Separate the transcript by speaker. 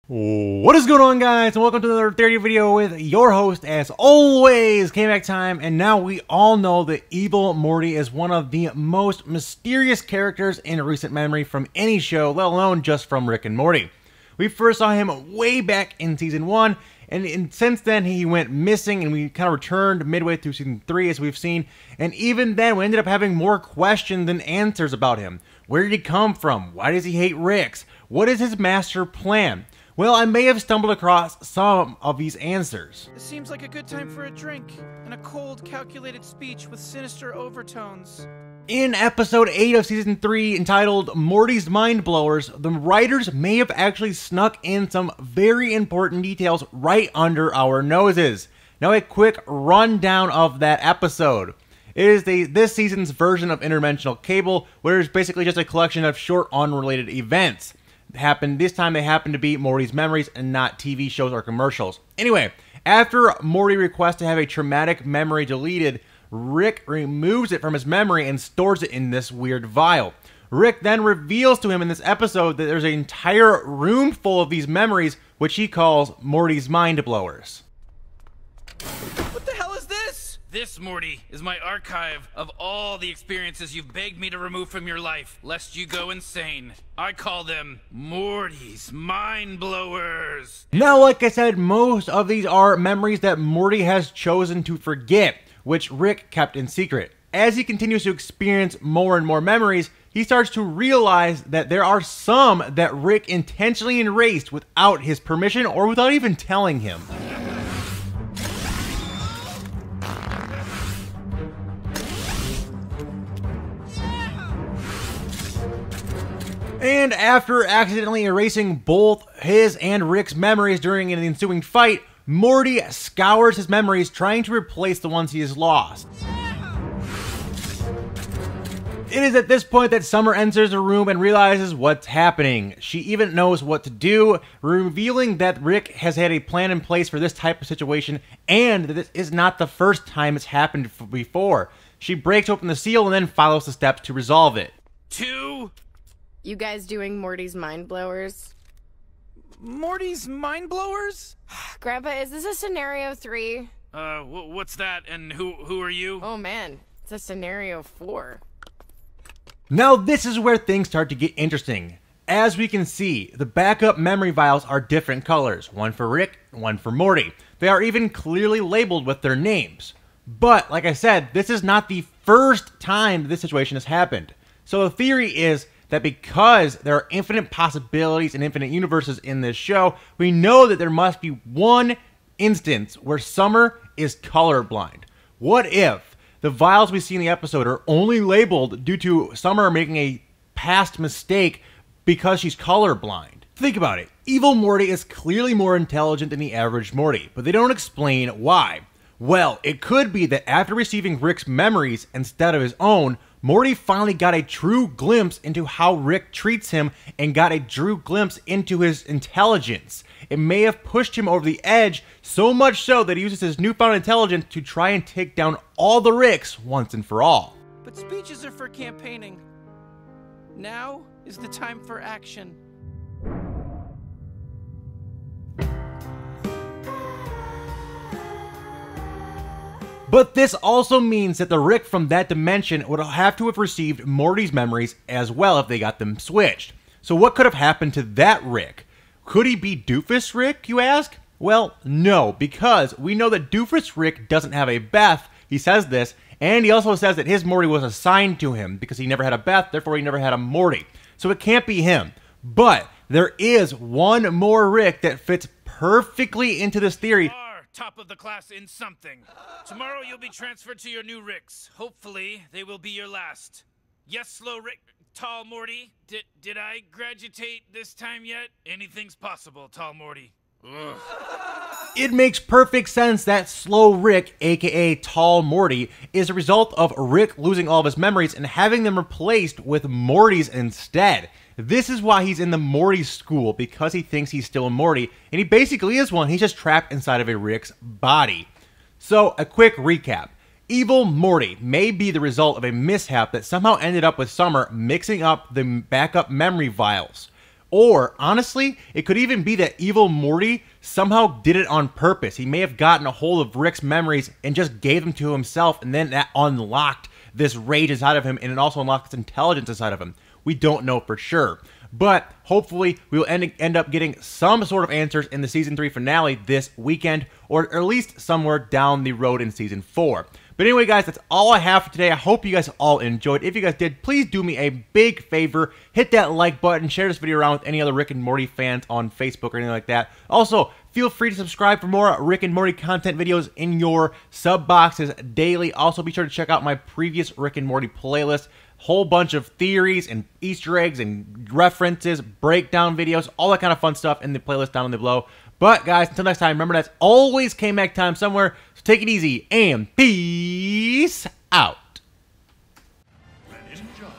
Speaker 1: What is going on, guys, and welcome to another 30 video with your host, as always, K-Mac Time. And now we all know that Evil Morty is one of the most mysterious characters in recent memory from any show, let alone just from Rick and Morty. We first saw him way back in season 1, and since then he went missing, and we kind of returned midway through season 3, as we've seen. And even then, we ended up having more questions than answers about him. Where did he come from? Why does he hate Ricks? What is his master plan? Well, I may have stumbled across some of these answers.
Speaker 2: This seems like a good time for a drink and a cold, calculated speech with sinister overtones.
Speaker 1: In episode 8 of season 3, entitled Morty's Mind Blowers, the writers may have actually snuck in some very important details right under our noses. Now, a quick rundown of that episode. It is this season's version of Interdimensional Cable, where it's basically just a collection of short, unrelated events. This time they happen to be Morty's memories and not TV shows or commercials. Anyway, after Morty requests to have a traumatic memory deleted, Rick removes it from his memory and stores it in this weird vial. Rick then reveals to him in this episode that there's an entire room full of these memories, which he calls Morty's Mind Blowers.
Speaker 2: What the hell is this?
Speaker 3: This, Morty, is my archive of all the experiences you've begged me to remove from your life, lest you go insane. I call them Morty's Mind Blowers.
Speaker 1: Now, like I said, most of these are memories that Morty has chosen to forget, which Rick kept in secret. As he continues to experience more and more memories, he starts to realize that there are some that Rick intentionally erased without his permission or without even telling him. And after accidentally erasing both his and Rick's memories during an ensuing fight, Morty scours his memories, trying to replace the ones he has lost. It is at this point that Summer enters the room and realizes what's happening. She even knows what to do, revealing that Rick has had a plan in place for this type of situation, and that this is not the first time it's happened before. She breaks open the seal and then follows the steps to resolve it.
Speaker 4: You guys doing Morty's Mind Blowers?
Speaker 2: Morty's Mind Blowers?
Speaker 4: Grandpa, is this a scenario 3?
Speaker 3: What's that, and who are you?
Speaker 4: Oh man, it's a scenario 4.
Speaker 1: Now this is where things start to get interesting. As we can see, the backup memory vials are different colors, one for Rick, one for Morty. They are even clearly labeled with their names. But, like I said, this is not the first time this situation has happened. So the theory is that because there are infinite possibilities and infinite universes in this show, we know that there must be one instance where Summer is colorblind. What if the vials we see in the episode are only labeled due to Summer making a past mistake because she's colorblind? Think about it. Evil Morty is clearly more intelligent than the average Morty, but they don't explain why. Well, it could be that after receiving Rick's memories instead of his own, Morty finally got a true glimpse into how Rick treats him and got a true glimpse into his intelligence. It may have pushed him over the edge, so much so that he uses his newfound intelligence to try and take down all the Ricks once and for all.
Speaker 2: But speeches are for campaigning. Now is the time for action.
Speaker 1: But this also means that the Rick from that dimension would have to have received Morty's memories as well if they got them switched. So what could have happened to that Rick? Could he be Doofus Rick, you ask? Well, no, because we know that Doofus Rick doesn't have a Beth. He says this, and he also says that his Morty was assigned to him because he never had a Beth, therefore he never had a Morty. So it can't be him. But there is one more Rick that fits perfectly into this theory.
Speaker 3: Top of the class in something. Tomorrow you'll be transferred to your new Ricks. Hopefully, they will be your last. Yes, slow Rick, tall Morty. Did I graduate this time yet? Anything's possible, tall Morty. Ugh.
Speaker 1: It makes perfect sense that Slow Rick, aka Tall Morty, is a result of Rick losing all of his memories and having them replaced with Morty's instead. This is why he's in the Morty school, because he thinks he's still a Morty, and he basically is one. He's just trapped inside of a Rick's body. So, a quick recap. Evil Morty may be the result of a mishap that somehow ended up with Summer mixing up the backup memory vials. Or, honestly, it could even be that evil Morty somehow did it on purpose. He may have gotten a hold of Rick's memories and just gave them to himself, and then that unlocked this rage inside of him, and it also unlocked this intelligence inside of him. We don't know for sure. But hopefully we will end up getting some sort of answers in the Season 3 finale this weekend, or at least somewhere down the road in Season 4. But anyway, guys, that's all I have for today. I hope you guys all enjoyed. If you guys did, please do me a big favor. Hit that like button. Share this video around with any other Rick and Morty fans on Facebook or anything like that. Also, feel free to subscribe for more Rick and Morty content videos in your sub boxes daily. Also, be sure to check out my previous Rick and Morty playlist. Whole bunch of theories and Easter eggs and references, breakdown videos, all that kind of fun stuff in the playlist down below. But guys, until next time, remember that's always K-Mac time somewhere. So take it easy and peace out.
Speaker 5: Ninja.